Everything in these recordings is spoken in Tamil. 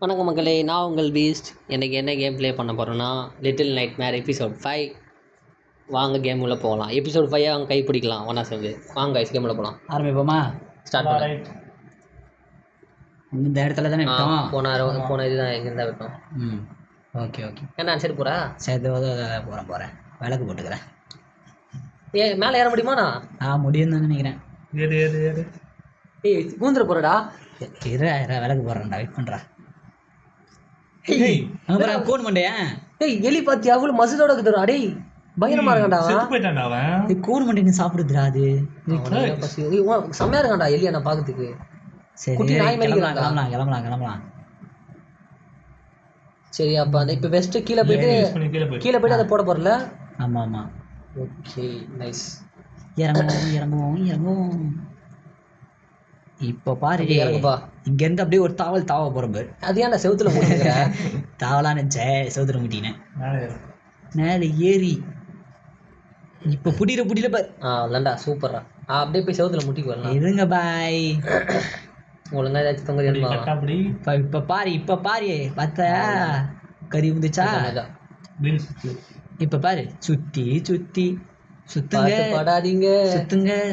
வணக்கம் மக்களே, நான் உங்கள் பீஸ்ட். இன்றைக்கி என்ன கேம் ப்ளே பண்ண போகிறோன்னா லிட்டில் நைட்மேர் எபிசோட் 5. வாங்க கேம் உள்ள போகலாம். எபிசோட் 5 அவங்க கை பிடிக்கலாம் ஒன்றா சேர்ந்து. வாங்க கைஸ் கேம் உள்ள போகலாம். ஆரம்பிப்போமா? ஸ்டார்ட் பண்ண இந்த இடத்துல தானே விட்டோம். போன இதுதான் எங்கேருந்தா விட்டோம். Okay okay. என்ன சரி போகிறா? சரி போகிறேன் விளக்கு போட்டுக்கிறேன். மேலே ஏற முடியுமாண்ணா? முடியும் தான் நினைக்கிறேன். ஏய் கூந்துட போகிறடா. விளக்கு போடுறேன்டா, வெயிட் பண்ணுறா. கோன் மண்டையா? ஏய் எலி பார்த்தியா? அவ்வளோ மசிலோட இருக்குதுடா. டேய் பயங்கரமா இருக்கான்டா அவன். கோன் மண்டை சாப்பிடுதுடா அது. செம்மையா இருக்கான்டா எலியா நான் பார்க்கறதுக்கு. சரி கிளம்பலாம். சரி அப்ப அந்த இப்போ வெஸ்ட் கீழே போயிட்டு அதை போட போறல. ஆமா ஓகே நைஸ். இறங்குவோம். இப்ப பாரு, இங்க இருந்து அப்படியே ஒரு தாவ போறோம் பாரு. அது ஏன்டா செவுத்துல முட்டிக்கிற? தாவலான்னு செவுத்துல முட்டினேன். மேல ஏறி இப்ப புடியில பாரு. இல்லண்டா சூப்பரா. அப்படியே போய் செவுத்துல முட்டிக்கு வரலாம். இருங்க பாய். ஒழுங்கா ஏதாச்சும் தொங்க. இப்ப பாரு பார்த்தா கறி வந்துச்சா? இப்ப பாரு சுத்தி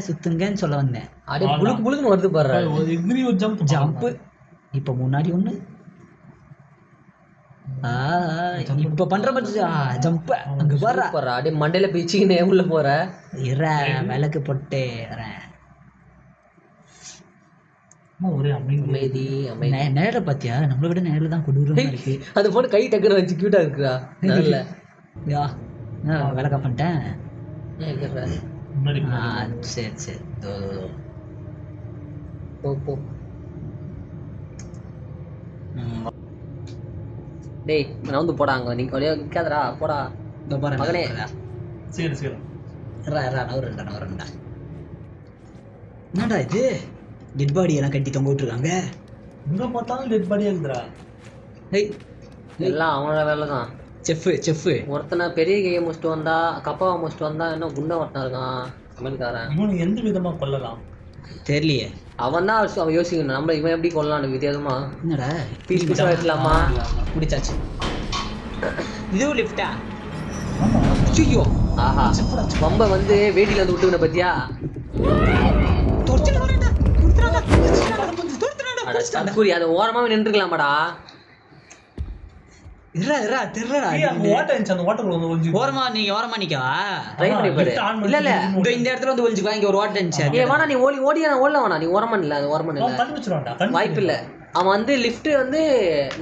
சுத்துங்கன்னு சொல்ல வந்தேன். அப்படியே புளுக்குன்னு வருது பாரு. ஜம்ப். இப்ப முன்னாடி ஒண்ணு இப்ப பண்ற மாதிரி ஜம்ப். அங்க பாரு. அப்படியே மண்டையில பிச்சுக்கினே உள்ள போற. விளக்கு போட்டு ஒரே அமைதி. நேர பாத்தியா? நம்மள விட நேரில் தான் கொடூரமா இருக்கு. அது போட்டு கை டக்குன்னு வச்சு கியூட்டா இருக்குடா. நல்ல விளக்க பண்ணிட்டேன். சரி போ. டேய் நான் போடாங்க. நீ வழியா நிக்காதடா, போடா மகனே. சரி நவரண்டா. என்னடா இது? டெட் பாடி எல்லாம் கட்டி தொங்க விட்டுருக்காங்க. எங்க பார்த்தாலும் டெட் பாடியா இருக்குடா. எல்லாம் அவனோட வேலை தான். செஃப் ஒருத்தனை பெரிய கையை முடிச்சுட்டு வந்தா, கப்பாவை முடிச்சுட்டு வந்தா, இன்னும் குண்டை ஒருத்தன் இருக்கான் சமையல்காரன். இவனு எந்த விதமா கொல்லலாம் தெரியலையே. அவன் தான் அவன் யோசிக்கணும். நம்ம இவன் எப்படி கொல்லலாம் வித்தியாசமா. என்னடா பீஸ் வைக்கலாமா? முடிச்சாச்சு. இதுவும் லிஃப்டா? ஐயோ ஆஹா, பம்ப வேட்டியில விட்டுவின பத்தியா? அதை ஓரமாவே நின்றுக்கலாமாடா? ஓரமா நிக்கவா? இல்ல இந்த இடத்துல ஒளிஞ்சுக்கோ. இங்க ஒரு ஓட்டை இருந்துச்சு. வேணா நீ ஓடியா வேணா. நீ ஓரமா இல்ல, அது ஓரமா இல்ல, வாய்ப்பு இல்ல. அவன் லிஃப்ட்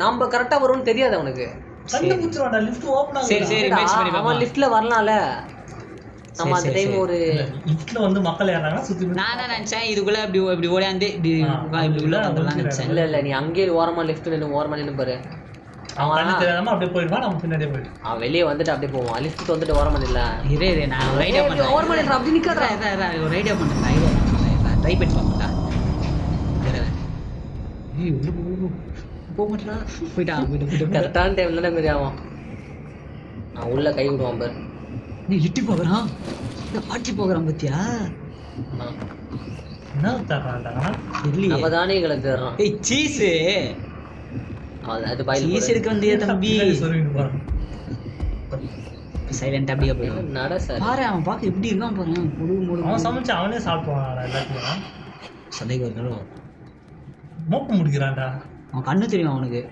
நாம கரெக்டா வரும்னு தெரியாது அவனுக்கு. சரி அவன் லிஃப்ட்ல வரலாம்ல. நம்ம அந்த டைம் ஒரு லிஃப்ட்ல மக்கள் ஏறாங்கன்னா சுத்தி. நான் நினைச்சேன் இதுக்குள்ள இப்படி ஓடியாந்து இப்படி உள்ள வந்துடலாம் நினைச்சேன். இல்ல நீ அங்கேயே ஓரமா லிஃப்ட் ஓரமா நின்னு பாரு. அவன் தெரியாம அப்படியே போயிடுவான். நம்ம பின்னாடியே போயிடுவோம். அவன் வெளியே வந்துட்டு அப்படியே போவான். லிஃப்ட் வந்துட்டு ஓரமா இல்ல. நான் ஒரு ஐடியா பண்றேன். ஓரமா நின்ற அப்படி நிக்காதடா. ஒரு ஐடியா பண்றேன். ட்ரை பண்ணி பாப்போம்டா. போமாட்டா. போயிட்டு கரெக்டான டைம்ல தான் ஆகும். நான் உள்ள கை விடுவான் பாரு. நீ இட்டி போகிறான், ஆட்சி போகிறான் பத்தியா? என்ன தர்றான்டா? நம்ம தானே எங்களை தேடுறோம். ஏய் சீஸ். அது பாயில் சீஸ் இருக்கு வந்தியா தம்பி? சைலண்ட் அப்படியே போயிடும். நட சார் பாரு, அவன் பார்க்க எப்படி இருக்கான் பாரு. அவன் சமைச்சு அவனே சாப்பிடுவான் எல்லாத்தையும். சந்தேகம் இருந்தாலும் மோப்ப முடிக்கிறான்டா. அவன் கண்ணு தெரியும் அவனுக்கு.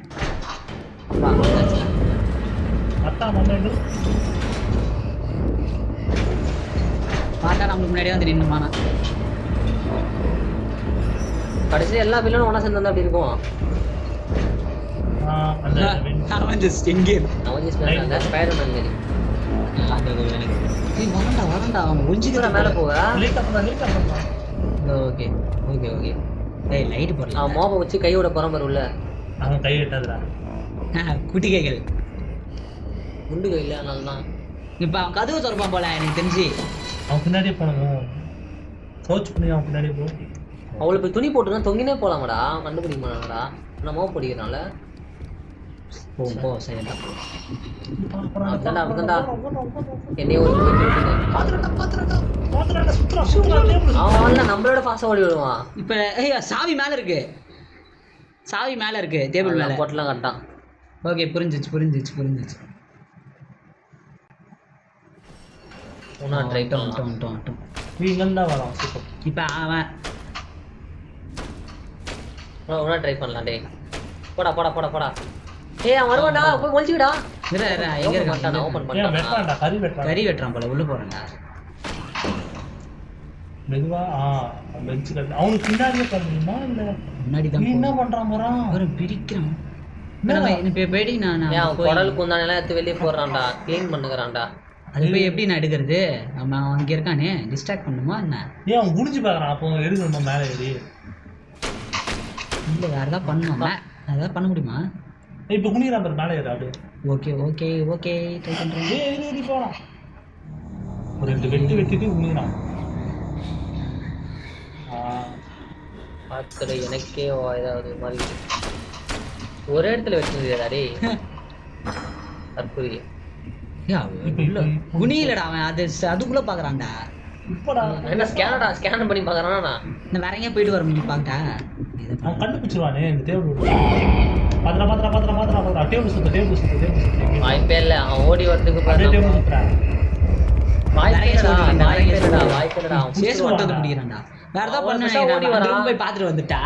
பார்த்தா நம்மளுக்கு முன்னாடியே வந்து நின்னுமானா. கடைசியில் எல்லா வில்லனும் ஒன்றா சேர்ந்து அப்படி இருக்கும். வரண்டா அவன் ஒளிஞ்சுக்கிற மேலே போக. ஓகே லைட் போடலாம். அவன் மோபம் வச்சு கையோட பரம்பரை உள்ள. அவன் கை எட்டாதுடா. குட்டி கைகள் குண்டு கை இல்லை, அதனால தான். இப்போ அவன் கதவு திறப்பான் போல எனக்கு தெரிஞ்சு. அவன் பின்னாடியே போனோம். சர்ச் பண்ணி அவன் பின்னாடியே போ. அவ்வளோ போய் துணி போட்டுனா தொங்கினே போகலாமாடா? கண்டுபிடிக்க மாட்டாங்கடா. நான் மோப்ப பிடிக்கிறனால போ சைலண்டா போ. அப்படிதான்டா என்னைய ஒரு அவன் நம்மளோட ஃபாஸ்டா ஓடி விடுவான். இப்போ சாவி மேல இருக்கு. சாவி மேல இருக்கு டேபிள் மேல போட்டலாம் கரெக்டாக. ஓகே புரிஞ்சிச்சு ஒன்றா ட்ரை பண்ணலாம். வந்துட்டோம் நீ இங்கேருந்து வரான் சூப்பர். இப்போ அவன் ஒன்றா ட்ரை பண்ணலாம் டே. போடா. ஏய் அவன் வருவான்டா, போய் ஒழிச்சுடா. இரு எங்க இருக்கான் ஓப்பன் ஏன் பண்ணிட்டான். வெட்டான்டா, கறி வெட்டான். கறி வெட்டுறான் போல உள்ள போறேன்டா. மெதுவா பெஞ்ச் கட்டு அவனுக்கு பின்னாடியே பண்ணுமா இல்ல முன்னாடி நீ தான் என்ன பண்றான் போறான்? ஒரு பிரிக்கிறான். போயிட்டு நான் ஏன் அவன் குடல் குந்தானெல்லாம் எடுத்து வெளியே போடுறான்டா, க்ளீன் பண்ணுகிறான்டா. அது போய் எப்படி நான் எடுக்கிறது? நம்ம அங்க இருக்கானே டிஸ்ட்ராக்ட் பண்ணுமா என்ன? ஏன் அவன் குடிச்சு பாக்குறான்? அப்போ எடுக்கணுமா மேலே ஏறி? இல்ல வேற ஏதாவது பண்ணணுமா? ஏதாவது பண்ண முடியுமா? இப்போ குனிறான் பாரு மேலே ஏறி அப்படியே. ஓகே ட்ரை பண்றேன். ஏறி போறான். ஒரு 2 வெட்டிட்டு குனிறான். பார்க்குற எனக்கே ஏதாவது மாதிரி ஒரே இடத்துல வச்சுருந்தா டே தற்கொலை. குனியிலடா அவன் அதுக்குள்ள பாக்குறான்டா. இப்படா என்ன ஸ்கேன் பண்ணி பார்க்குறானா? நான் வேற எங்கேயா போயிட்டு வர முடியும் பாக்கிட்டா. அவன் கண்டுபிடிச்சிருவானே இந்த டேபிள். பாத்திரா டேபிள் சுத்த வாய்ப்பே இல்லை. அவன் ஓடி வரதுக்கு டேபிள் சுத்துறான். வாய்ப்பேடா சேஸ் மட்டும் வந்து பிடிக்கிறான்டா. வேற ஏதாவது பண்ண போய் பார்த்துட்டு வந்துட்டா.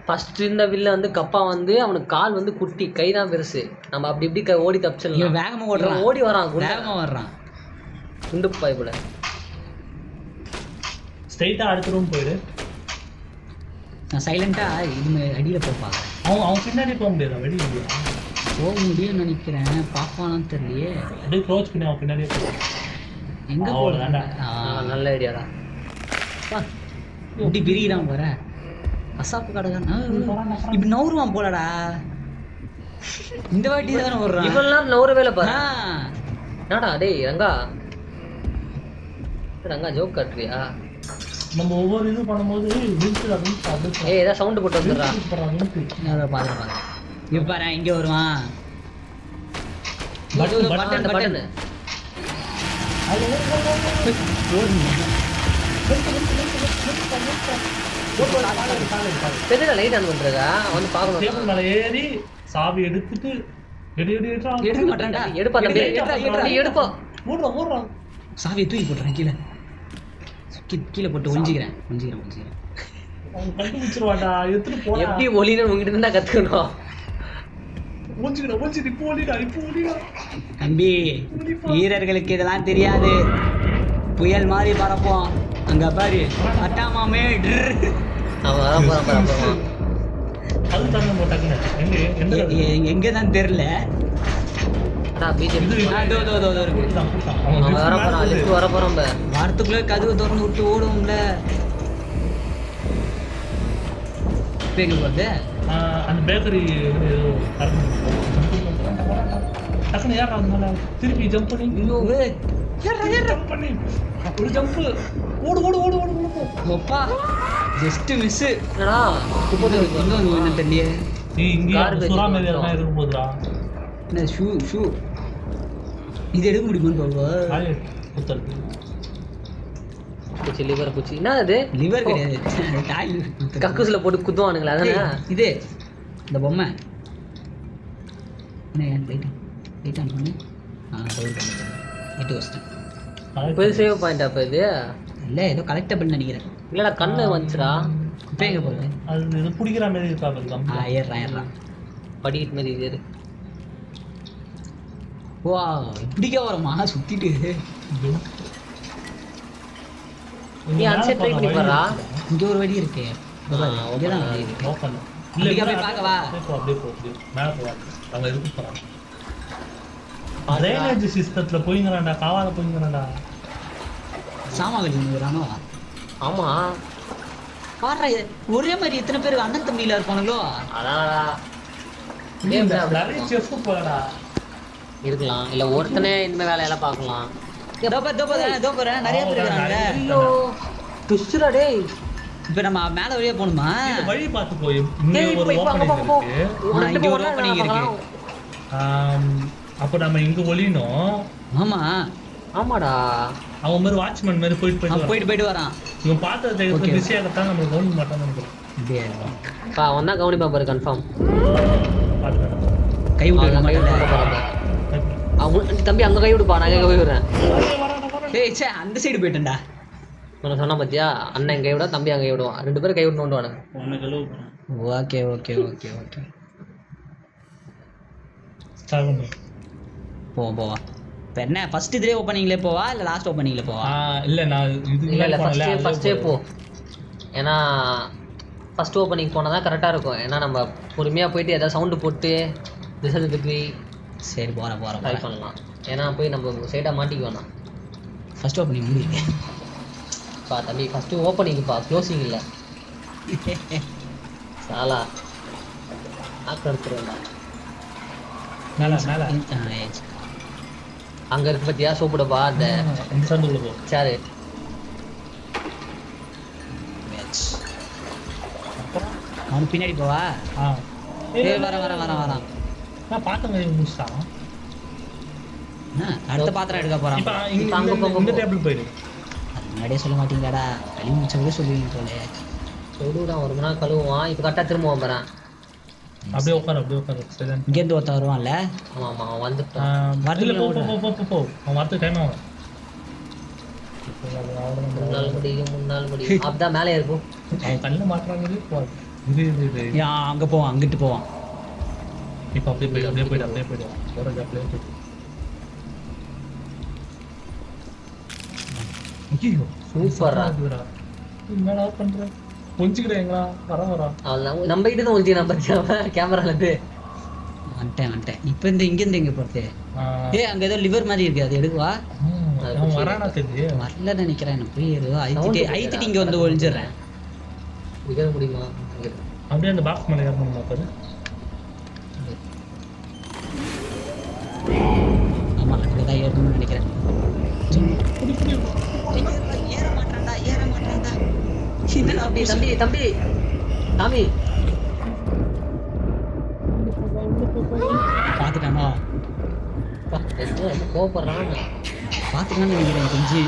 ஃபர்ஸ்ட் இந்த வில்ல வந்து கப்பா வந்து அவனுக்கு கால் வந்து குட்டி, கை தான் பெருசு. நம்ம அப்படி இப்படி ஓடி தப்பிச்சிடலாம். வேகமா ஓடுறான், ஓடி வரான், வேகமா வர்றான். குண்டு பாய்ப்புல ஸ்ட்ரைட்டா அடுத்த ரூம் போயிடு. நான் சைலண்டா இது அடியில போய் பார்க்குறேன். அவன் பின்னாடி போக முடியாது, வெளியே போக முடியும்னு நினைக்கிறேன். பாப்பானான்னு தெரியலையே. அப்படியே க்ளோஸ் பண்ணி அவன் பின்னாடியே போய் எங்க போறேன்டா. நல்ல ஐடியாடா. இப்படி பிரிக்கிறான் பாரு. அசாப்பு கடகானா இப்படி நவுருவான் போலடா. இந்த வாட்டி தானே வர்றான். இவெல்லாம் நவுற வேலை பாரு. என்னடா டேய் ரங்கா ஜோக் காட்டுறியா? நம்ம ஒவ்வொரு இது பண்ணும்போது ஏய் ஏதாவது சவுண்ட் போட்டு வந்துடுறா. பாருங்க இப்ப பாரு இங்க வருவான். பட்டன் தெரியல, லைட் ஆன் பண்றதா வந்து பார்க்கணும். டேபிள் மேல ஏறி சாவி எடுத்துட்டு எடுக்க மாட்டேன்டா. எடுப்பா ஓடுறான். சாவியை தூக்கி போட்டுறேன் கீழே போட்டு ஒழிஞ்சிக்கிறேன். அவன் கண்டுபிடிச்சிருவான்டா. எடுத்துட்டு போடா. எப்படி ஒளின்னு உங்ககிட்ட இருந்தா கத்துக்கணும். தம்பி வீரர்களுக்கு இதெல்லாம் தெரியாது. புயல் மாதிரி பறப்போம். அங்க பாரு அட்டாமாமே எங்கதான் தெரியல. வாரத்துக்குள்ள கதவு திறந்து விட்டு ஓடுவோம்ல. அந்த பேக்கரி டக்குனு யாரா அதனால திருப்பி ஜம்ப் பண்ணி ஒரு ஜம்ப் ஓப்பா ஜஸ்ட் மிஸ். என்னடா என்ன தெரியல. நீ இங்க சுறா மாதிரி எல்லாம் இருக்க போதுடா. என்ன ஷூ இது எடுக்க முடியுமான்னு பாப்பா. குச்சி லிவர் குச்சி என்ன அது? லிவர் கிடையாது, டாய் கக்கூஸ்ல போட்டு குத்துவானுங்களா அதானே இது. இந்த பொம்மை என்ன லைட் ஆன் பண்ணு. இது வஸ்ட் இப்போ சேவ் பாயிண்ட் அப்ப இது இல்ல ஏதோ கலெக்டபிள் நினைக்கிறேன். இல்லடா கண்ணு வந்துச்சுடா. இப்போ எங்க போகுது? அது இது பிடிக்கிற மாதிரி இருக்கா பாருங்க. ஏறான் படிக்கிற மாதிரி இது. வா இப்படிக்கே வரமா சுத்திட்டு. நீ அன்செட் ட்ரை பண்ணி பாறா. இங்க ஒரு வழி இருக்கு. இங்கதான் வழி இருக்கு. ஓபன் இல்ல போய் பார்க்கவா? அப்படியே போ மேல போ. அங்க இருக்கு போறாங்க. ட்ரைனேஜ் சிஸ்டத்துல போயிங்கறான்டா, காவால போயிங்கறான்டா. சாமா கட்டிங்கறானோ? ஆமா பாறா ஒரே மாதிரி எத்தனை பேர் அண்ணன் தம்பில இருப்பானுங்களோ. அடடா இந்த நிறைய செஃப் போறடா இருக்கலாம். இல்ல ஒருத்தனே இந்த வேலையெல்லாம் பார்க்கலாம். தோப்பற நிறைய பேர் இருக்காங்க. ஐயோ துஷ்டடா டேய். இப்போ நம்ம மேல வழியா போணுமா? இந்த வழி பார்த்து போய் இங்க ஒரு ஓபனிங் இருக்கு. இங்க ஒரு ஓபனிங் இருக்கு. அப்ப நம்ம இங்க ஒளியணும். ஆமா ஆமாடா. அவன் மாதிரி வாட்ச்மேன் மாதிரி போயிட்டு வரான். இவன் பார்த்ததை பிஸியாக தான் நம்ம கவனிக்க மாட்டான்னு நினைக்கிறேன். அவன் தான் கவனிப்பான் பாரு கன்ஃபார்ம். கை விட்டு அவன் கை விட்டு மாட்டேன். போறாங்க. அவங்க தம்பி அங்கே கை விடுப்பா, நான் எங்கே போய் விடுறேன். ஏய் சே அந்த சைடு போயிட்டேன்டா. நான் சொன்ன பார்த்தியா, அண்ணன் எங்கே விட தம்பி அங்கே விடுவான், 2 பேரும் கை விட்டு நோண்டுவானு. உன்னை கழுவு okay okay okay okay start பண்ணு. போவா. இப்போ என்ன ஃபர்ஸ்ட் இதுலேயே ஓப்பனிங்லேயே போவா இல்லை லாஸ்ட் ஓப்பனிங்ல போவா? இல்லை நான் இது இல்லை ஃபஸ்ட்டே போ. ஏன்னா ஃபஸ்ட் ஓப்பனிங் போனால் தான் கரெக்டாக இருக்கும். ஏன்னா நம்ம பொறுமையாக போயிட்டு எதாவது சவுண்டு போட்டு ரிசல்ட்டுக்கு சரி போகிறேன் ட்ரை பண்ணலாம். ஏன்னா போய் நம்ம சைடாக மாட்டிக்க வேணாம். ஃபர்ஸ்ட் ஓப்பனிங் முடியுது பா தம்பி, ஃபஸ்ட்டு ஓப்பனிங்ப்பா, க்ளோசிங் இல்லை. சாலா ஆக்க எடுத்துருவேண்டா. மேலே அங்கே இருக்கு பார்த்தியா சோப்புடப்பா அந்த இந்த சந்துக்குள்ள போ. சேரு. அவனுக்கு பின்னாடி போவா. வரான். நான் பார்த்தங்க முடிச்சிட்டான். அடுத்த பாத்திரம் எடுக்க போறான். இப்போ இந்த டேபிள் போயிடு. அது முன்னாடியே சொல்ல மாட்டீங்களாடா, கழுவி முடிச்சவங்களே சொல்லுவீங்க போல. சொல்லுவிடான், 1 மணி நேரம் கழுவுவான். இப்போ கரெக்டாக திரும்ப வந்துடுறேன். அப்படியே உட்காரு. சரி, இங்கேருந்து ஒருத்தன் வருவான்ல. ஆமாம் அவன் வந்துட்டான். வரல. போ அவன் வரது டைம் ஆகும். 3 நாள் முடியும் அப்படிதான் மேலே இருக்கும். கண்ணு மாட்டுறாங்க. இது அங்கே போவான், அங்கிட்டு போவான். இப்போ அப்படியே போயிடு. போகிறது அப்படியே போயிடு. ஐயோ சூப்பரா என்னடா பண்ற? கொஞ்சிக்கிறீங்களா? வர அவன் நம்ம கிட்ட தான் ஒழிச்சு நம்ம கேமராலேருந்து வந்துட்டேன். இப்போ இங்கேருந்து எங்கே போகிறது? அங்கே ஏதோ லிவர் மாதிரி இருக்கு, அது எடுக்குவா. வரானா தெரியுது. வரல நினைக்கிறேன். எனக்கு போய் ஏதோ ஐத்திட்டு இங்கே வந்து ஒழிஞ்சிடுறேன். நிகழ முடியுமா? அப்படியே அந்த பாக்ஸ் மேலே ஏறணுமா? பாரு. ஆமாம் அப்படிதான் ஏறணும்னு நினைக்கிறேன். ஏற மாட்டான்டா. தம்பி சாமி பார்த்துட்டானா? கோவப்படுறான். பார்த்துட்டான்னு நினைக்கிறேன். கொஞ்சி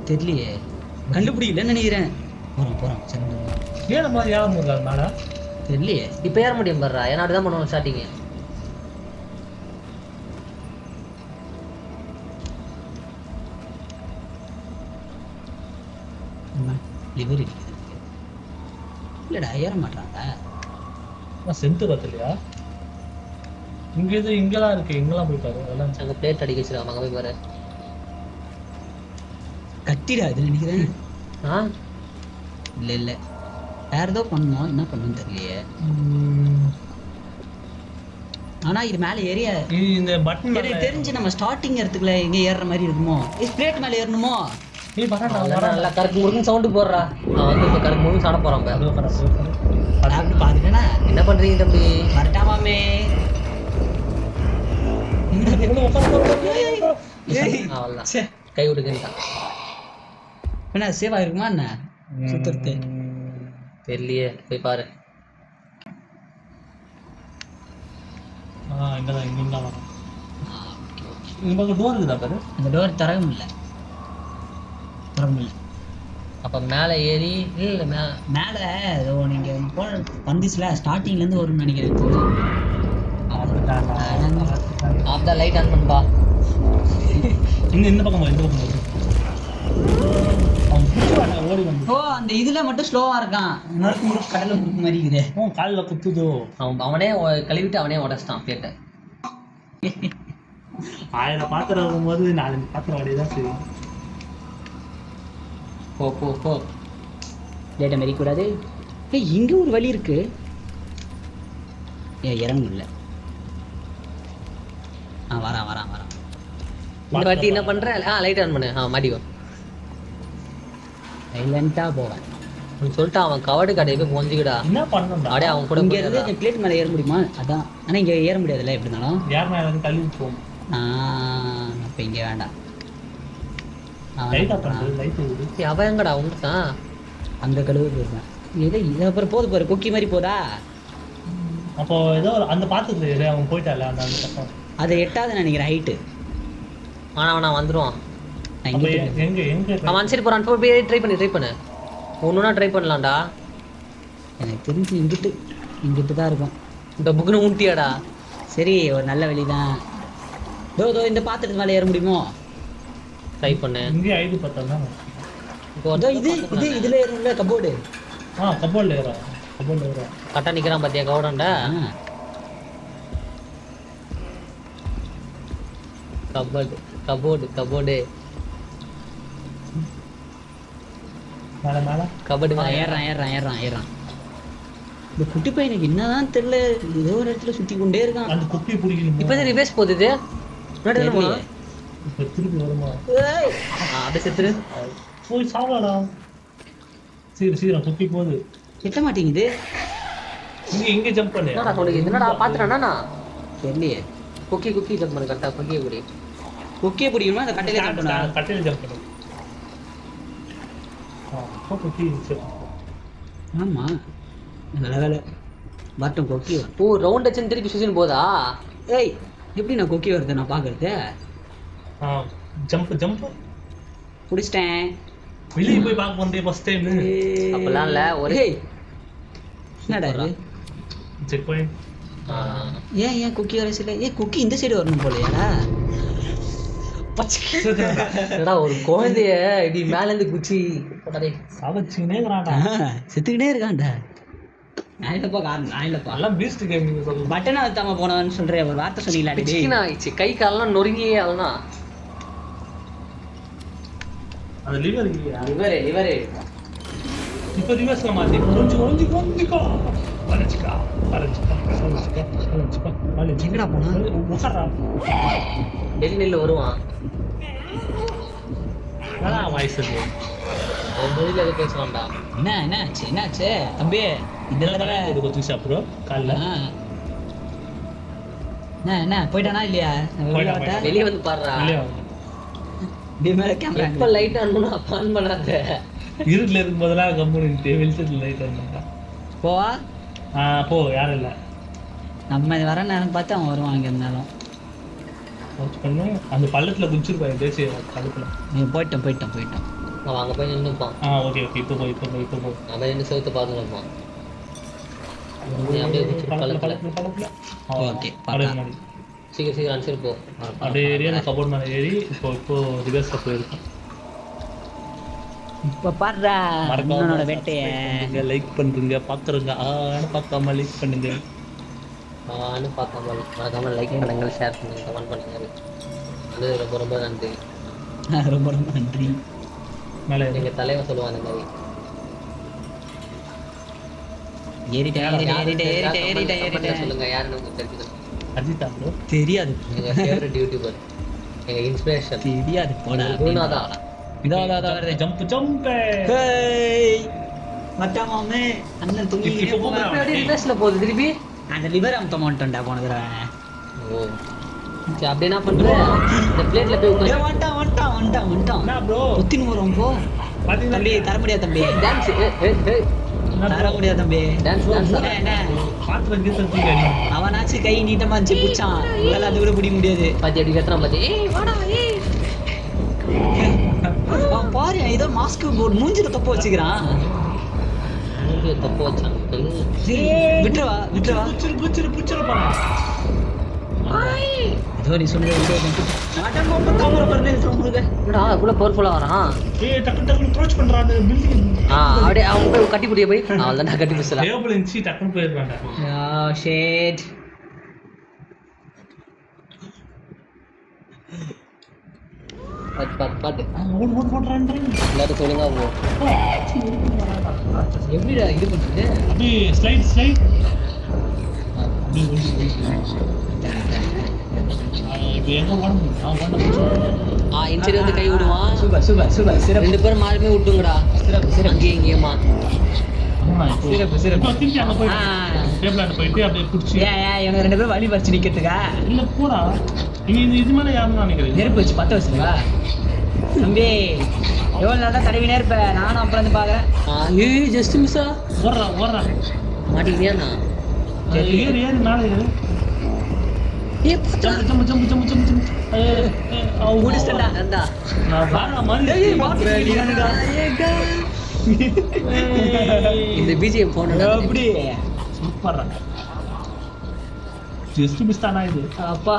தெரியலையே, கண்டுபிடிக்கலன்னு நினைக்கிறேன். போகிறோம் சரி. ஏன் மாதிரி ஏற முடியல மேலே? தெரியலையே. இப்போ ஏற முடியும் பாடுறா, ஏன்னா அப்படிதான் பண்ணுவோம் ஸ்டார்டிங்கு. லிவர் இருக்குது. இல்லைடா ஏற மாட்டான்டா. சென்ட்டு பார்த்துலையா? இங்கெல்லாம் இருக்கு. இங்கெல்லாம் போய் பாரு. அதெல்லாம் அங்கே பிளேட் அடிக்க வச்சிருக்காங்க, அங்கே போய் பாரு. கட்டிடா இது நினைக்கிறேன். இல்லை வேற ஏதோ பண்ணோம். என்ன பண்ணணும்னு தெரியலையே. ஆனா இது மேலே ஏறிய இந்த பட்டன் எனக்கு தெரிஞ்சு நம்ம ஸ்டார்டிங் இடத்துக்குள்ள எங்கே ஏறுற மாதிரி இருக்குமோ? பிளேட் மேலே ஏறணுமோ? நல்லா கரெக்ட் முருகன் சவுண்டு போடுறா. அவன் வந்து இப்போ கரெக்ட் முருகன் சாட போகிறான். அப்படி பார்த்துட்டேன்னா என்ன பண்ணுறீங்க தம்பி? வரட்டாமாமே. அவ்வளோதான், கை விடுக்கிட்டான். என்ன சேவ் ஆயிருக்குமா என்ன சுத்தத்து? தெரியலையே, போய் பாரு. இங்கதான் இங்க டோர் இருக்குதா பாரு. அந்த டோர் திறக்க முடியல. அப்போ மேலே ஏறி இல்லை மேலே நீங்கள் போன வந்துச்சுல ஸ்டார்டிங்லேருந்து வரும்னு நினைக்கிறேன். அப்பதான் லைட் ஆன் பண்ணுப்பா. இந்த பக்கம் ஓடி வந்து. ஓ அந்த இதுல மட்டும் ஸ்லோவா இருக்கான். நறுக்கு கடலை முறுக்கு மாதிரி இருக்குது. காலில் குத்துதோ. அவனே கழுவிட்டு அவனே உடச்சிட்டான் பிளேட்டை. 1000 பாத்திரம் இருக்கும்போது 4 பாத்திரம் வடையதான் செய்யும். போ லேட்டை மெரிக்கூடாது. இங்கே ஒரு வழி இருக்கு. இறங்கும் இல்லை. வரான். இந்த வாட்டி என்ன பண்ற? லைட் ஆன் பண்ணு. மாட்டிக்கோ. சைலண்டா போவேன் சொல்லிட்டு அவன் கவடு கடையை போய் கொஞ்சிக்கிடா. என்ன பண்ணணும்? அப்படியே அவன் கூட இங்கே இருந்து பிளேட் மேலே ஏற முடியுமா? அதான். ஆனால் இங்கே ஏற முடியாதுல்ல எப்படி இருந்தாலும். யார் மேலே வந்து தள்ளி போகும். அப்போ இங்கே வேண்டாம். அவன் எங்கடா உண்டுதான் அங்கே கழுவு போயிருந்தேன். இதை அப்புறம் போது பாரு, குக்கி மாதிரி போதா. அப்போ ஏதோ அந்த பாத்துட்டு அவன் போயிட்டால அந்த பக்கம். அதை 8வது நினைக்கிறேன் ஹைட்டு. அவன் வந்துடுவான். எங்க அவன் சரி போகிறான். போய் ட்ரை பண்ணு. ஒன்றுனா ட்ரை பண்ணலாம்டா. எனக்கு தெரிஞ்சு இங்கிட்டு தான் இருக்கும். இந்த புக்குன்னு ஊட்டியாடா. சரி ஒரு நல்ல வழி தான். தோ இந்த பாத்திரத்து மேலே ஏற முடியுமோ? ட்ரை பண்ணேன். இங்கே ஐடி பார்த்தா இதோ இதுல ஏறும்ல கபோர்டு. கபோர்டில் ஏறா. கரெக்டாக நிற்கிறான் பார்த்தியா கவுடாண்டா? கபோர்டு மேலே கபோர்டு மேலே ஏறான். இந்த குட்டி பையனுக்கு என்னதான் தெரியல, ஏதோ ஒரு இடத்துல சுத்தி கொண்டே இருக்கான். அந்த குப்பி பிடிக்கணும். இப்போ தான் ரிவேஸ் போகுது இது. திருப்பி வருமா? அப்படியே செத்துரு. போய் சாவலாடா. சீக்கிரம் குப்பி போகுது. எட்ட மாட்டேங்குது. இங்கே ஜம்ப் பண்ணு. என்னடா சொல்லுங்க, என்னடா பாத்துறானா? தெரியலையே. குக்கி ஜம்ப் பண்ணு கரெக்டா. கொக்கியை பிடிக்கணுமா? அந்த கட்டையில ஜம்ப் பண்ணு. குக்கி. ஆமா நல்ல வேலை. பாட்டம் கொக்கி. ஓ ரவுண்ட் அடிச்சு திருப்பி சுசின் போதா? ஏய் எப்படி நான் கொக்கி வருது நான் பாக்குறது? ஜம்ப் பிடிச்சிட்டேன். வெளியே போய் பார்க்க வந்தே ஃபர்ஸ்ட் டைம். அப்பலாம் இல்ல ஒரே என்னடா இது? Check point. ஏன் குக்கி வர சைடுல? குக்கி இந்த சைடு வரணும் போலயாடா? என்னடா ஒரு குழந்தைய இப்படி மேல இருந்து குச்சி போடாதே. சாவச்சினே இருக்கறான்டா. செத்துக்கிட்டே இருக்கான்டா. நான் இல்லப்பா. எல்லாம் பீஸ்ட் கேம் நீங்க சொல்லுங்க. பட்டனை அழுத்தாம போனவன்னு சொல்றேன். ஒரு வார்த்தை சொன்னீங்களா? சிக்கன் ஆயிடுச்சு. கை காலெல்லாம் நொறுங்கியே அதான். அது லிவர் இல்லையா? லிவரே இப்போ ரிவர்ஸ்ல மாத்தி கொஞ்சம் வளைச்சுக்கா. எங்கடா போனா? டெல்லியில் வருவான். வாய்ஸ் இருக்கு. மொழியில் எது பேசுவான்டா. என்னாச்சு தம்பி? இது கொஞ்சம் சாப்பிடும் காலைல. என்ன போயிட்டானா இல்லையா? வெளியே வந்து பாடுறா. எப்ப லைட் ஆன் பண்ணா ஆன் பண்ணாத. இருட்டுல இருக்கும் போதெல்லாம் கம்முனிட்டு வெளிச்சத்துல லைட் ஆன் பண்ணா போவா. போ யாரும் இல்லை. நம்ம வர நேரம் பார்த்து அவன் வருவான். அங்கே இருந்தாலும் அந்த பள்ளத்துல குதிச்சிருப்பாங்க தேசிய பள்ளத்துல. நீ போயிட்டோம். அவன் அங்கே போய் நின்றுப்பான். ஓகே இப்போ போய் அவன் நின்று செவுத்து பார்த்து நிற்பான். அப்படியே பள்ளத்துல. ஓகே சீக்கிரம் அனுப்பிச்சு போ. அப்படியே ஏறி அந்த கபோர்ட் மேலே ஏறி இப்போ ரிவர்ஸில் போயிருக்கோம். இப்போ பாடுறா மறக்காம வேட்டையை லைக் பண்ணுங்க. பார்க்குறங்க பார்க்காம லைக் பண்ணுங்க. மறக்காம லைக் பண்ணுங்க, ஷேர் பண்ணுங்க, கமெண்ட் பண்ணுங்க. அது ரொம்ப நன்றி. ரொம்ப நன்றி. மேலே எங்கள் தலைவன் சொல்லுவான் அந்த மாதிரி. ஏறிட்டேன். சொல்லுங்க யாருன்னு உங்களுக்கு தெரிஞ்சுக்கணும். அஜிதா ப்ரோ தெரியாது. எங்கள் ஃபேவரட் யூடியூபர், எங்கள் இன்ஸ்பிரேஷன். தெரியாது போடா. குருநாதா. இதோ வருது. ஜம்ப். ஹேய் மச்சாமாமே அண்ணன் துணி ரிவர்ஸ்ல போகுது திருப்பி. அந்த லிவர் அமுத்த மாட்டோம்டா போன தடவை. ஓ சரி அப்படி என்ன பண்ற? இந்த பிளேட்ல போய் உட்காரு. வந்துட்டான். என்ன ப்ரோ குத்தின்னு வரோம் போ. தம்பி தர முடியாது தம்பி. டான்ஸ் தர முடியாது தம்பி. டான்ஸ் என்ன பாத்திரம் கீசத்துக்கு அவனாச்சு கை நீட்டமா இருந்துச்சு பிடிச்சான். உங்களால அது கூட பிடிக்க முடியாது. பாத்தி அப்படி கத்துறான் பாத்தி. அவன் பாரு ஏதோ மாஸ்க் போட்டு மூஞ்சில தொப்ப வச்சுக்கிறான். தப்பு வச்சான். விட்டுருவா புச்சிரு பண்ண. ஏதோ நீ சொன்னது மட்டன் போட்டு தாமரை பறந்து உங்களுக்கு. என்னடா அவ்வளோ பவர்ஃபுல்லாக வரான். டக்கு க்ரோச் பண்றான் பில்டிங். அப்படியே அவன் போய் கட்டி பிடிக்க போய் அவள் தான் கட்டி பிடிச்சலாம். டேபிள் இன்ச்சி டக்குன்னு போயிருக்கான்டா. ஷேட் பாட்டு போடுறான் எல்லாரும் சொல்லுங்க. எப்படிடா இது பண்ணுறது? அப்படியே ஸ்லைட் இன்சைடு வந்து கை விடுவான். சூப்பர் ரெண்டு பேரும் மாறுமே விட்டுங்கடா. அங்கேயும் இங்கேயுமா திருப்பி அங்க போய் டேபிளாண்ட போயிட்டு அப்படியே பிடிச்சி இவங்க ரெண்டு பேரும் வழி பறிச்சு நிக்கிறதுக்கா? இல்ல போடா. இது மேல யாருன்னு நினைக்கிறேன். நெருப்பு வச்சு பத்த வச்சுருவா தம்பி. எவ்வளோ நாள் தான் தடவினே இருப்ப. நானும் அப்புறம் வந்து பாக்குறேன். ஜஸ்ட் மிஸ்ஸா ஓடுறா மாட்டிக்கிறியாண்ணா? ஏறு மேலே ஏறு. இந்த பிஜிஎம் போனோம் எப்படி சூப்பர் ஜஸ்ட் மிஸ் தானா இது அப்பா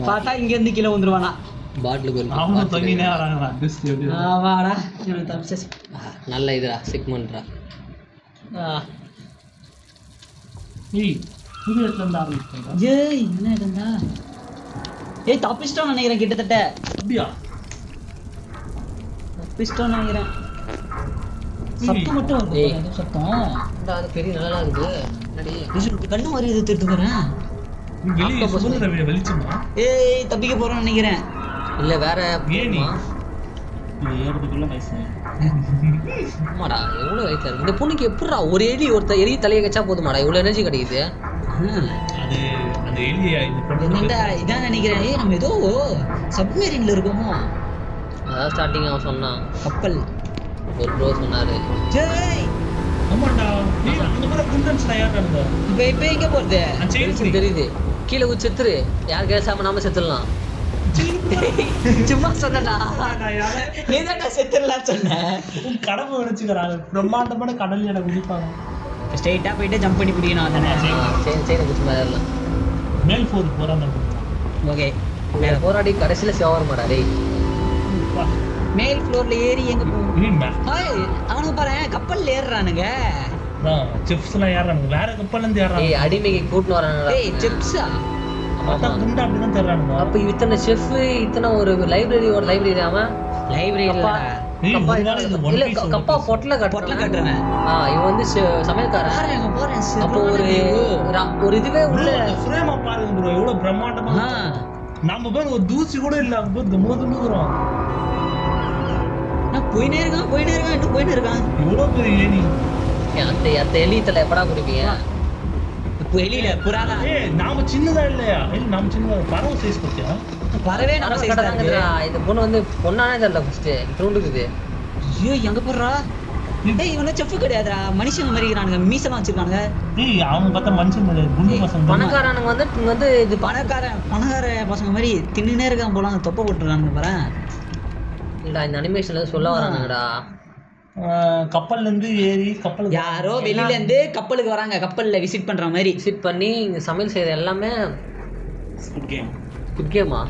பார்த்தா இங்க இருந்து கீழே வந்துருவானா பாட்டிலுக்கு அவனும் தொங்கினே வராங்க ஜஸ்ட் எப்படி வாடா எனக்கு தப்பிச்சு நல்ல இதுடா சிக்மெண்ட்ரா. ஏய் புது இடத்துல இருந்து ஆரம்பிச்சேன் ஏய் என்ன இருந்தா ஏய் தப்பிச்சிட்டோம் நினைக்கிறேன் கிட்டத்தட்ட அப்படியா தப்பிச்சிட்டோம் நினைக்கிறேன் சத்தம் மட்டும் வருது ஏய். பாரு, ஏதோ சத்தம் அது பெரிய நல்லா இருக்குது என்னடி இது கண்ணு மாதிரி இது திருட்டு போறேன் வெளியே சுதந்திர வெளிச்சமா ஏய் தப்பிக்க போறோம்னு நினைக்கிறேன் இல்ல வேற ஏனி? போகுமா? இது ஏறதுக்குள்ள வயசு ஆமாடா எவ்வளவு வயசுல இருக்கு இந்த பொண்ணுக்கு எப்படிடா ஒரு எலி தலையை கச்சா போதுமாடா இவ்வளவு எனர்ஜி கிடைக்குது. அது அந்த எலியா இந்த என்னடா இதான் நினைக்கிறேன் ஏய் நம்ம ஏதோ சப்மரீன்ல இருக்கோமோ அதான் ஸ்டார்டிங் அவன் சொன்னான் கப்பல் ஒரு ப்ரோ சொன்னாரு. ஜெய் ஆமாண்டா ஏய் அந்த மாதிரி குண்டன்ஸ் நான் யார் நடந்தா இப்ப எங்க போறது செயின் தெரியுது கீழே குச்சி செத்துரு யார் கேசாம நாம செத்துடலாம். சும்மா சொன்னடா நீதான்டா செத்துடலாம் சொன்ன கடமை நினைச்சுக்கிறாங்க பிரம்மாண்டமான கடல் இடம் குடிப்பாங்க ஸ்ட்ரைட்டா போயிட்டு ஜம்ப் பண்ணி பிடிக்கணும் அதானே சரி குச்சி மாதிரி ஏறலாம். மேல் ஃபோர் போறாங்க ஓகே போராடி கடைசியில சேவர் மாடா டேய். மேல் ஃப்ளோர்ல ஏறி எங்க போவோம் மேல் அவனுக்கு பாரு கப்பல்ல ஏறுறானுங்க சிப்ஸ்லாம் ஏறானுங்க வேற கப்பல்ல இருந்து ஏய் ஏறானுங்க அடிமைக்கு கூட்டின்னு வரானுடா. ஏய் சிப்ஸா பார்த்தா குண்டா அப்படிதான் தெரியறானுங்க அப்ப இத்தனை செஃப் இத்தனை ஒரு லைப்ரரி அவன் லைப்ரரியில ஏய் ஒரு நாள் இந்த ஒன் இல்ல பீஸ் கப்பா பொட்டல பொட்டலம் கட்டுறவன் இவன் வந்து சமையல்காரன். பாரு எங்க போறேன் அப்போ ஒரு இதுவே உள்ள ஃப்ரேம் பாருங்க ப்ரோ எவ்வளவு பிரம்மாண்டமா நம்ம பேர் ஒரு தூசி கூட இல்ல அங்க போய் கம்முதுறோம் நான் போயினே இருக்கான் எவ்வளவு பெரிய ஏனி அந்த எலி தலை எப்படா குடிப்பீங்க? இப்போ எலியில புறாதான் ஏய் நாம சின்னதா இல்லையா இல்ல நாம சின்னதா பறவை சைஸ் பத்தியா பறவே நம்ம size தான் இருக்கு. இந்த பொண்ணு வந்து பொண்ணானே தெரியல ஃபர்ஸ்ட் தூண்டுக்குது. ஐயோ எங்க போறா டேய் இவன செஃப் கிடையாதுடா மனுஷங்க மாதிரி இருக்கானுங்க மீசலாம் வச்சிருக்கானுங்க ஏய் அவங்க பார்த்தா மனுஷன் மாதிரி குண்டு பசங்க பணக்காரனுங்க வந்து இங்க வந்து இது பணக்கார பசங்க மாதிரி தின்னுனே இருக்கான் போல தொப்பை போட்டுருக்கானுங்க பாரு இல்லடா இந்த அனிமேஷன்ல சொல்ல வரானுங்கடா. கப்பல்ல இருந்து ஏறி கப்பல் யாரோ வெளியில இருந்து கப்பலுக்கு வராங்க கப்பல்ல விசிட் பண்ற மாதிரி விசிட் பண்ணி இங்க சமையல் செய்யற எல்லாமே ஸ்குட் கேம் குட் கேமா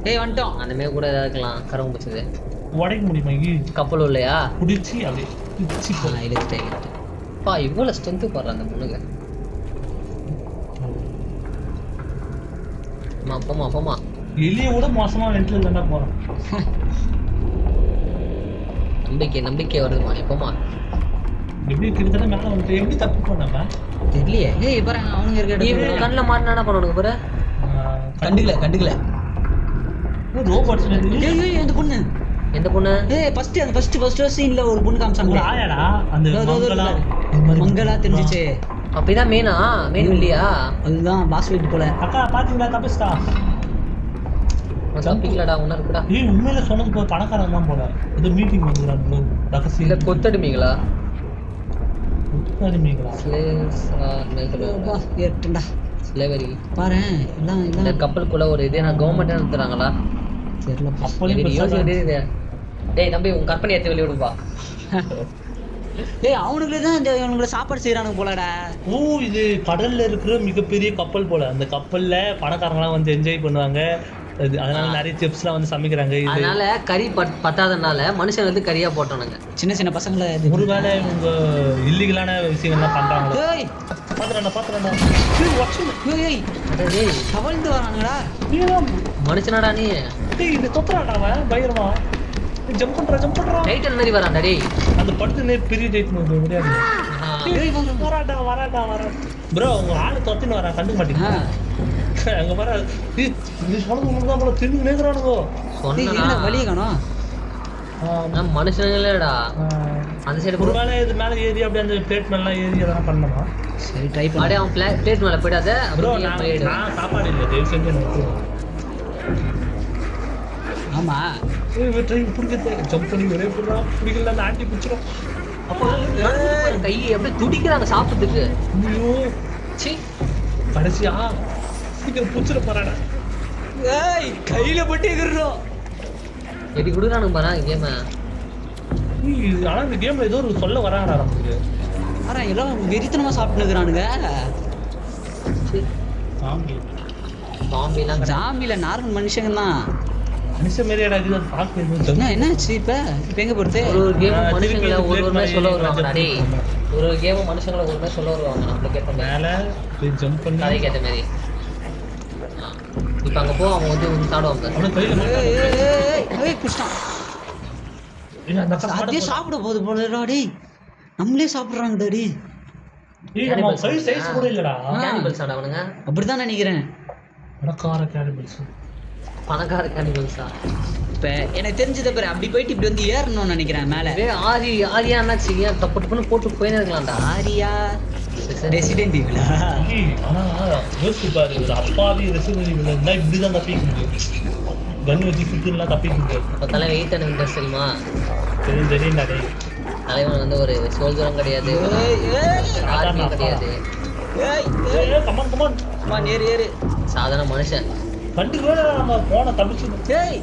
ஏய் வந்துட்டோம் அந்த மாதிரி கூட ஏதாவது இருக்கலாம். கரம்பு பிடிச்சது உடைக்க முடியுமா இங்க கப்பல் இல்லையா குடிச்சு அப்படியே பிடிச்சி இழுத்துட்டேன் பா இவ்வளவு ஸ்ட்ரென்த் போடுற அந்த பொண்ணுக்கு. போமா எலியை விட மோசமா வெண்டில தாண்டா போறோம் நம்பிக்கை வருதுமா எப்பமா எப்படி கிட்டத்தட்ட மேல வந்துட்டு எப்படி தப்பு பண்ணாம தெரியலையே ஏய் பாரு அவனுங்க இருக்க கண்ணில் மாட்டினா என்ன பண்ணுவானுங்க பாரு. கண்டுக்கல ரோபோட்ஸ் ஏய் அந்த பொண்ணு எந்த பொண்ணு? ஏய் ஃபர்ஸ்ட் சீன்ல ஒரு பொண்ணு காமிச்சாங்க ஆயாடா அந்த மங்களா தெரிஞ்சிச்சு அப்படிதான் மெயின் இல்லையா? அதுதான் பாஸ் வீட்டு போல அக்கா பாத்தீங்களா தப்பிஸ்டா தப்பிக்கலடா உன்ன இருக்குடா. ஏய் உண்மையில சொன்னது போய் பணக்காரன் தான் போல இது மீட்டிங் வந்துறாங்க ரகசியம் இல்ல கொத்தடிமைகளா அடிமைகளா ஏட்டுடா ஸ்லேவரி பாரு எல்லாம் இந்த எல்லாம் கப்பலுக்குள்ள ஒரு இதே நான் கவர்மெண்ட் நடத்துறாங்களா? தெரியல அப்போலே டேய் தம்பி உன் கற்பனை ஏற்றி வெளியே விடுப்பா. ஏய் அவனுங்களே தான் இந்த இவனுங்களை சாப்பாடு செய்யறானுங்க போலடா ஓ இது கடல்ல இருக்கிற மிகப்பெரிய கப்பல் போல அந்த கப்பல்ல பணக்காரங்களாம் வந்து என்ஜாய் பண்ணுவாங்க அதனால நிறைய சிப்ஸ்லாம் வந்து சமைக்கிறாங்க இது அதனால கறி பத்தாதனால மனுஷன் வந்து கறியா போட்டானுங்க. சின்ன பசங்களை ஒருவேளை இவங்க இல்லீகலான விஷயங்கள்லாம் பண்றாங்களோ ஏய் பாத்துறேன்டா ஏய் டேய் தவழ்ந்து வரானுங்கடா மனுஷனாடா நீ? இந்த தொத்துறான்டா அவன் பயங்கரமா ஜம்ப் பண்றா டைட்டன் மாதிரி வரான்டா டேய். அந்த படத்துல பெரிய டைட்டன் முடியாது வராடா ப்ரோ உங்க ஆளு தொத்தின்னு வரா கண்டுக்க மாட்டீங்க அங்க வர நீ சொன்னது தான் போல திரும்பி நேக்குறானுங்கோ சொன்னா வழிய காணோம் மனுஷங்களேடா அந்த சைடு ஒருவேளை இது மேல ஏறி அப்படியே அந்த பிளேட் மேலாம் ஏறி அதெல்லாம் பண்ணணுமா சரி ட்ரை பண்ணு அப்படியே அவன் பிளேட் மேல போயிடாத ப்ரோ நான் சாப்பாடு இல்லை தயவு செஞ்சு எனக்கு ஆமா பிடிக்கிறது ஜம்ப் பண்ணி ஒரே போடுறா பிடிக்கல அந்த ஆண்டி பிடிச்சிடும் அப்போ கை அப்படியே துடிக்கிறாங்க சாப்பிட்றதுக்கு. ஐயோ சி கடைசியா சீக்கிரம் பிடிச்சிட போறாடா ஏய் கையில போட்டு எகிறோம் எப்படி கொடுக்குறானுங்க பாரா கேம ஆனா இந்த கேம்ல ஏதோ ஒரு சொல்ல வராங்கடா நமக்கு. ஆனா எல்லாம் வெறித்தனமா சாப்பிட்டுக்கிறானுங்க. சாமி பாம்பிலாம் ஜாம்பில நார்மல் மனுஷங்க தான். மனுஷன் மாதிரியாடா இது பார்க்க என்னாச்சு இப்போ எங்க போறது? ஒரு கேம் மனுஷங்களை ஒரு மாதிரி சொல்ல வருவாங்க. டேய் ஒரு கேம் மனுஷங்களை ஒரு மாதிரி சொல்ல வருவாங்க. நம்மளுக்கு ஏற்ற மாதிரி மேலே போய் ஜம்ப் பண்ணி கதைக்கு ஏற்ற மாதிரி. இப்போ அங்கே போ, அவங்க வந்து சாப்பிடுவாங்க. அவனுக்கு கையில் குஷ்டான் அந்த அதே சாப்பிட போது போலடா. டேய் நம்மளே சாப்பிட்றாங்க டாடி. கை சைஸ் கூட இல்லடா. கேனிபல்ஸ் ஆட அவனுங்க. அப்படிதான் நினைக்கிறேன். பணக்கார கேனிபல்ஸ். பணக்கார கேனிபல்ஸா? இப்போ எனக்கு தெரிஞ்சதை பேர் அப்படி போயிட்டு இப்படி வந்து ஏறணும்னு நினைக்கிறேன் மேலே. ஆரியா என்னாச்சு? ஏன் தப்பு போட்டு போயின்னு இருக்கலாம்டா. Arya resident evil. ஆனா யோசிச்சு பாரு, ஒரு அப்பாவி ரெசிடென்ட் ஈவில் இருந்தால் இப்படி தான் தப்பிக்க முடியும். கன் வச்சு சுற்றுலாம் தப்பிக்க முடியாது. இப்போ தலைவன் 8 and Winters தெரியுமா? தெரியும் நிறைய. தலைவன் வந்து ஒரு சோல்ஜரும் கிடையாது, ஆர்மியும் கிடையாது, கமான் கமான் கமான் ஏறு ஏறு. சாதாரண மனுஷன். கண்டுக்கு வேற நம்ம போன தப்பிச்சு. டேய்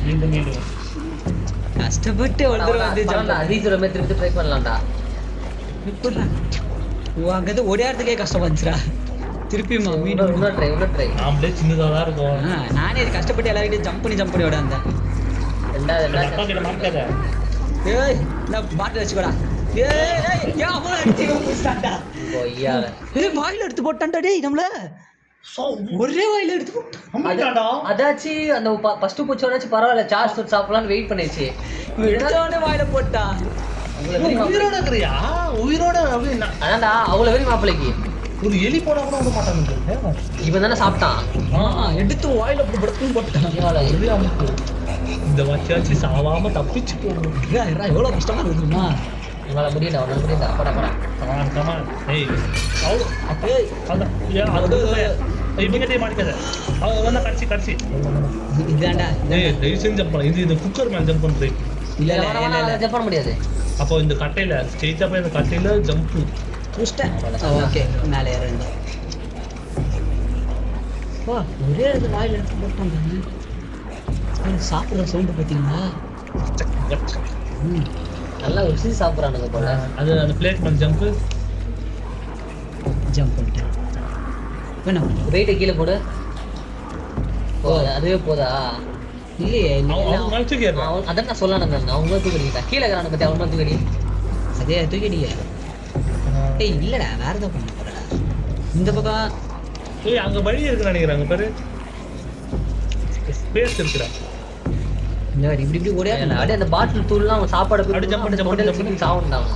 மீண்டும் மீண்டும் கஷ்டப்பட்டு ஒரு தடவை வந்து ரீசோரமே திருப்பி ட்ரை பண்ணலாம்டா. அங்கே ஓடியாடுறதுக்கே கஷ்டம் வந்துச்சுடா. திருப்பியுமா மீண்டும் இன்னும் ட்ரை. நாமளே சின்னதாக தான் இருக்கும். நானே இது கஷ்டப்பட்டு எல்லாருக்கிட்டையும் ஜம்ப் பண்ணி விடாந்தேன். அப்பா கிட்ட மாட்டாத. ஏய் நான் பாட்டில் வச்சுக்கோடா. வாயில எடுத்து போட்டான்டா. டேய் நம்மள ஒரே வாயில எடுத்து போட்டான். அதாச்சு அந்த ஃபர்ஸ்ட் பூச்சோடாச்சு பரவாயில்ல, சார்ஜ் சுட் சாப்பிடலாம்னு வெயிட் பண்ணிச்சு. எடுத்தவனே வாயில போட்டான். உயிரோட இருக்கிறியா? உயிரோட அதான்டா அவ்வளோ வெறி மாப்பிள்ளைக்கு. ஒரு எலி போனா கூட விட மாட்டாங்க. இவன் தானே சாப்பிட்டான். எடுத்து வாயில போட்டான். இந்த வச்சாச்சு சாவாம தப்பிச்சு போகணும். எவ்வளோ கஷ்டமா இருக்குமா? இவளை முடியல, அவனை முடியல. படா படா கமான் கமான். ஏய் அவ்வளோ அப்போ அதான் இவங்கிட்டே மாட்டிக்காத. அவன் வந்து கடிச்சு இதாண்டா. ஏய் தயவு செஞ்சு ஜம்ப் பண்ண. இந்த குக்கர் மேலே ஜம்ப் பண்ணுறேன். இல்லை ஜம்ப் பண்ண முடியாது. அப்போ இந்த கட்டையில் ஸ்ட்ரெயிட்டாக போய் இந்த கட்டையில் ஜம்ப்பு ஓகே மேலே ஏறேன். ஒரே இடத்துல வாயில் எடுத்து போட்டாங்க. சாப்பிட்ற சவுண்டு பார்த்தீங்களா? நல்லா ருசி சாப்பிட்றானுங்க போல. அது அந்த பிளேட் மேலே ஜம்ப் பண்ணிட்டேன். வேணாம் வெயிட்டை கீழே போடு. அதுவே போதா? இல்லையே அதான் நான் சொல்லணும். அவங்க தூக்கிட்டா கீழே இருக்கிறான பற்றி அவங்க தூக்கடி. அதே தூக்கிடியா? ஏய் இல்லைடா வேற ஏதோ பண்ண போறடா. இந்த பக்கம் ஏய் அங்கே வழி இருக்குன்னு நினைக்கிறாங்க பாரு. ஸ்பேஸ் இருக்குடா. இந்த இப்படி ஓடியா அப்படியே அந்த பாட்டில் தூள்லாம் அவங்க சாப்பாடு அப்படி ஜம்ப் பண்ணி சாப்பிட்டாங்க.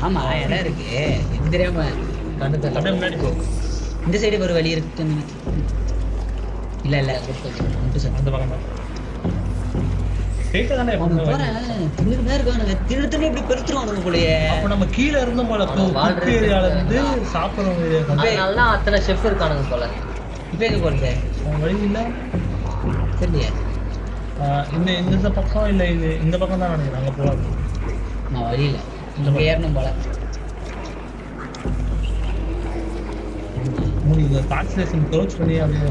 ஆமா இடம் இருக்கு. எனக்கு தெரியாம அப்படியே முன்னாடி போ. இந்த சைடு ஒரு வழி இருக்கு. இல்லை இல்லை அந்த பக்கம் தான். கேட்க தானே தின்னுதான் இருக்கானுங்க. தின்னு இப்படி பெருத்துருவானுங்க போலயே. அப்போ நம்ம கீழே இருந்தோம் போல. ஏரியால இருந்து சாப்பிட்றோம். அதனால தான் அத்தனை ஷெஃப் இருக்கானுங்க போல. இப்போ எங்கே போகிறது? வழி இல்லை தெரியலையே. இந்த பக்கம் இல்லை, இது இந்த பக்கம் தான் நினைக்கிறேன். அங்கே போகாது. நான் வழி இல்லை. இங்கே ஏறணும் போல. இந்த கான்சன்ட்ரேஷன் க்ளோஸ் பண்ணி அப்படியே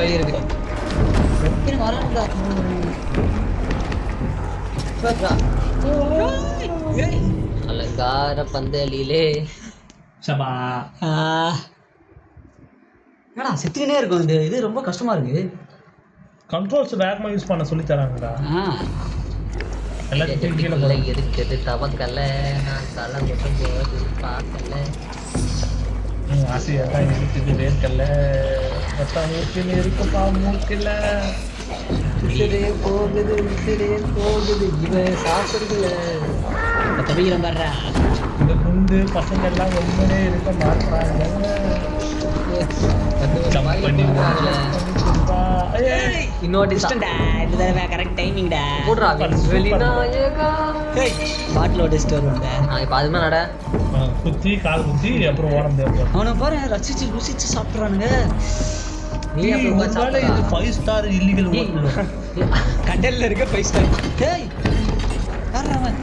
வழி இருக்கு. வரான்டா. அலங்கார பந்தலிலே சபா. என்னடா செத்துக்கினே இருக்கும். இது ரொம்ப கஷ்டமா இருக்கு. கண்ட்ரோல்ஸ் வேகமாக யூஸ் பண்ண சொல்லி தராங்கடா. எல்லாத்தையும் கீழே போல இருக்குது. தவக்கலை நான் தலை மட்டும் போது பார்க்கல. ஆசையாக தான் இருக்குது. வேர்க்கல்ல மொத்தம் மூக்கில் இருக்குப்பா. மூக்கில் உசிரே போகுது இவன் சாப்பிடுறதுல தவிர வர்றா. இந்த குண்டு பசங்க எல்லாம் ஒன்றுமே இருக்க மாட்டாங்க. இன்னொரு கரெக்ட் டைமிங்டா. பாட்டிலோட ஸ்டோர் இப்போ அதுமே நட குத்தி கால் குத்தி அப்புறம் ஓட முடியாது. அவனை பாரு ரசிச்சு ருசிச்சு சாப்பிட்றானுங்க. இது 5 ஸ்டார் இல்லீகல் கடல்ல இருக்க 5 ஸ்டார். டேய் வர்றான்.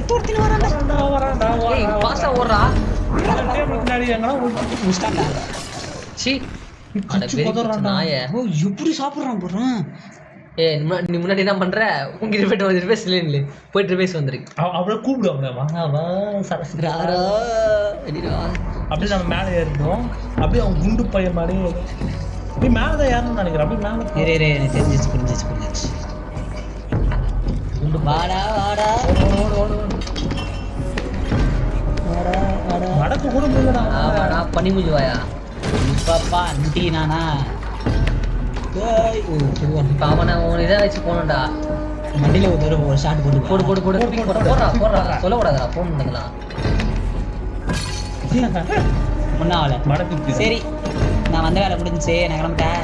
தூரத்துல வரான்டா. பாஸ்டா ஓடுறா. முன்னாடி எங்கனா முஸ்டாண்டா. சி அட குச்சி வெறி குதறான்டா. நாய. ஓ எப்படி சாப்பிட்றான் போகிறான். நீ முன்னாடி என்ன பண்ற உங்ககிட்ட போயிட்டு வந்து ரிவேஸ் இல்லை போயிட்டு ரிவேஸ் வந்துரு. அப்படியே கூப்பிடுவாங்க வாங்க வா சரஸ்வதி ராரா அடிடா. அப்படியே நம்ம மேலே ஏறிட்டோம். அப்படியே அவன் குண்டு பையன் மாதிரி நீ மேலே தான் ஏறணும்னு நினைக்கிறேன். அப்படியே மேலே ரே எனக்கு புரிஞ்சிச்சு. குண்டு வாடா வாடா ஓடு ஓடு ஓடு வாடா வாடா. நடக்க கூட முடியலடா. ஆமாடா பனிமுஞ்சி வாயா. பாப்பா அண்டி நானா. இப்போ அவனை உன் இதை வச்சு போகணும்டா. மண்டியில் ஒரு தடவை ஒரு ஷாட் போட்டு போடு போடு போடு போடுறா சொல்லக்கூடாதுடா ஃபோன் பண்ணுங்களா. ஒன்றும் ஆகலை. மடக்கு சரி நான் வந்த வேலை முடிஞ்சுச்சு நான் கிளம்பிட்டேன்.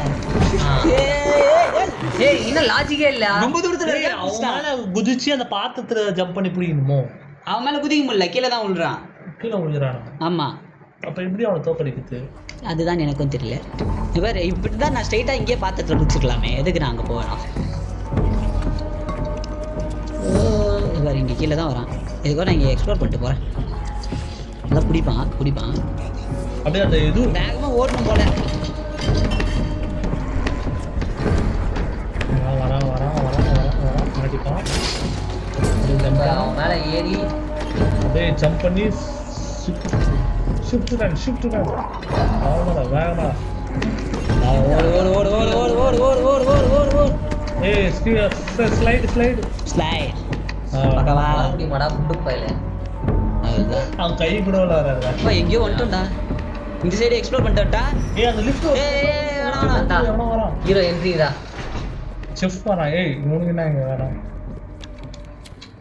ஏய் இன்னும் லாஜிக்கே இல்லை. ரொம்ப தூரத்தில் அவன் மேலே குதிச்சு அந்த பாத்திரத்துல ஜம்ப் பண்ணி பிடிக்கணுமோ? அவன் மேலே குதிக்க முடியல, கீழே தான் விழுறான். கீழே விழுகிறானா? ஆமாம் அப்போ எப்படி அவனை தோக்கடிக்குது? அதுதான் எனக்கும் தெரியல. இவர் இப்படி தான் நான் ஸ்ட்ரைட்டாக இங்கேயே பாத்திரத்தில் பிடிச்சிக்கலாமே, எதுக்கு நான் அங்கே போவேன்? இவர் இங்கே கீழே தான் வரான். இதுக்கு நான் இங்கே எக்ஸ்ப்ளோர் பண்ணிட்டு போகிறேன். நல்லா பிடிப்பான். அப்படியே அந்த இது வேகமாக ஓடணும் போல. வரான் மாட்டிப்பான். அவன் மேலே ஏறி அப்படியே ஜம்ப் பண்ணி ஷிஃப்ட் அவ்வளோடா வேகமா. ஓடு. ஏய் ஸ்லைடு ஸ்லைட் பக்கவா. முடியுமாடா குண்டு பையில. அதுதான் அவன் கை கூட வராது. அப்பா எங்கேயோ வந்துட்டோம்டா. இந்த சைடு எக்ஸ்ப்ளோர் பண்ணிட்டோம்டா. ஏய் அந்த லிஃப்ட் எவனோ வரான். ஹீரோ என்ட்ரிடா. செஃப் வரான். ஏய் இவனுக்கு என்ன இங்கே வேணாம்.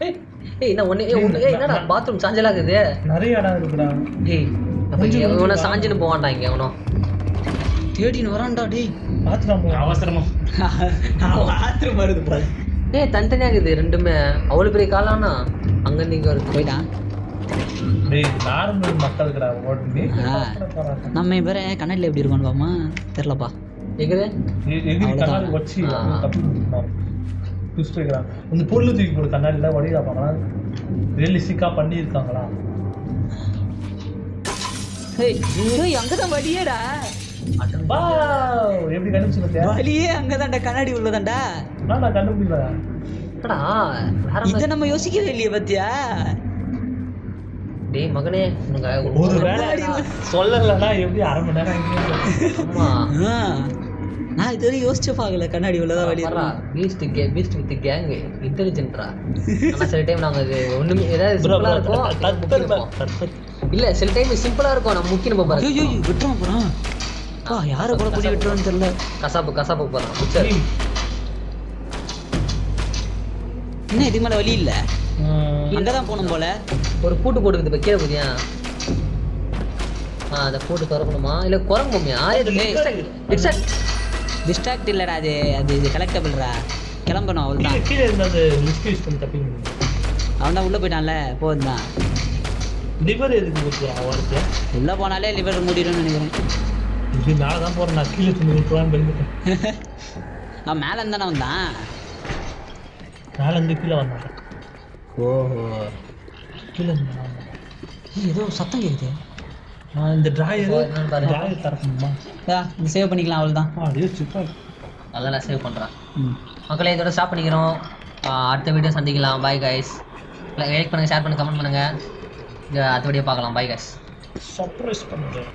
ஏய் என்ன ஒன்று என்னடா பாத்ரூம் சாஞ்சலா இருக்குது. நிறைய இடம் இருக்குடா. ஏய் அப்போ இவனை சாஞ்சுன்னு போவான்டா இங்கே எவனோ தேடின்னு வரான்டா. டேய் பாத்துறான் அவசரமா. பாத்ரூம் வருது பாரு. ஏய் தனித்தனியாக இருக்குது ரெண்டுமே. அவ்வளோ பெரிய காலானா அங்கேருந்து இங்கே வருது. போயிட்டான். டேய் நார்மல் மக்களுக்குடா ஓடுனே. நம்ம பேர கண்ணாடியில் எப்படி இருக்கான்னு பாமா தெரிலப்பா. எங்குது எகிரி கண்ணாடி வச்சு தப்பி ட்விஸ்ட் வைக்கிறான். இந்த பொருள் தூக்கி போடு கண்ணாடியில் வடிதா பண்ணலாம். ரியலிஸ்டிக்காக பண்ணியிருக்காங்களா? ஏய் அங்கதான் வலியேடா. வா எப்படி கண்டுபிடிச்சு வலியே அங்கதான்டா, கண்ணாடி உள்ளதான்டா. நான் கண்டுபிடிக்கல. என்னடா இதை நம்ம யோசிக்கவே இல்லையே பத்தியா. டேய் மகனே ஒரு வேலை சொல்லலைன்னா எப்படி அரை மணி நேரம் ஆமா நான் இதுவரை யோசிச்சு பார்க்கல. கண்ணாடி உள்ளதான் வலி. பீஸ்ட் வித் கேங் இன்டெலிஜென்ட்ரா. ஆனால் சில டைம் நாங்கள் இது ஒன்றுமே ஏதாவது சிம்பிளாக இருக்கும். இல்லை சில டைம் சிம்பிளாக இருக்கும். நம்ம முக்கிய நம்ம பாருங்க. ஐயோ விட்டுருவோம் போகிறான். யாரை கூட கூட்டி விட்டுருவோன்னு தெரியல. கசாப்பு போகிறான். என்ன இதுக்கு மேலே வழி இல்லை. அங்கதான் போகணும் போல. ஒரு பூட்டு போட்டுக்குது இப்போ கீழே போதியா. அதை போட்டு திறக்கணுமா இல்லை குரங்குமியா? டிஸ்ட்ராக்ட் இல்லைடா. அது கலெக்டபிள்ரா. கிளம்பணும் அவள்தான். கீழே இருந்தது லிஸ்ட் யூஸ் பண்ணி தப்பி அவன் தான் உள்ளே போயிட்டான்ல போதும் தான். லிவர் எதுக்கு கொடுக்குறான் அவருக்கு? உள்ளே போனாலே லிவர் மூடிடும்னு நினைக்கிறேன். இது மேலே தான் போகிறேன். நான் கீழே தண்ணி விட்டுருவான்னு பயந்துட்டேன். அவன் மேலே இருந்தானே வந்தான். மேலேருந்து கீழே வந்தான். ஓஹோ கீழே இருந்தான். ஏதோ சத்தம் கேட்குது. இந்த டிராயர் தரணுமா? இது சேவ் பண்ணிக்கலாம் அவ்வளோதான். அப்படியே சூப்பர். நல்லா சேவ் பண்ணுறான். மக்களே இதோட ஸ்டாப் பண்ணிக்கிறோம். அடுத்த வீடியோ சந்திக்கலாம். Bye guys. லைக் பண்ணுங்கள், ஷேர் பண்ணுங்கள், கமெண்ட் பண்ணுங்கள். அடுத்த வீடியோ பார்க்கலாம். Bye guys. சர்ப்ரைஸ் பண்ணுறேன்.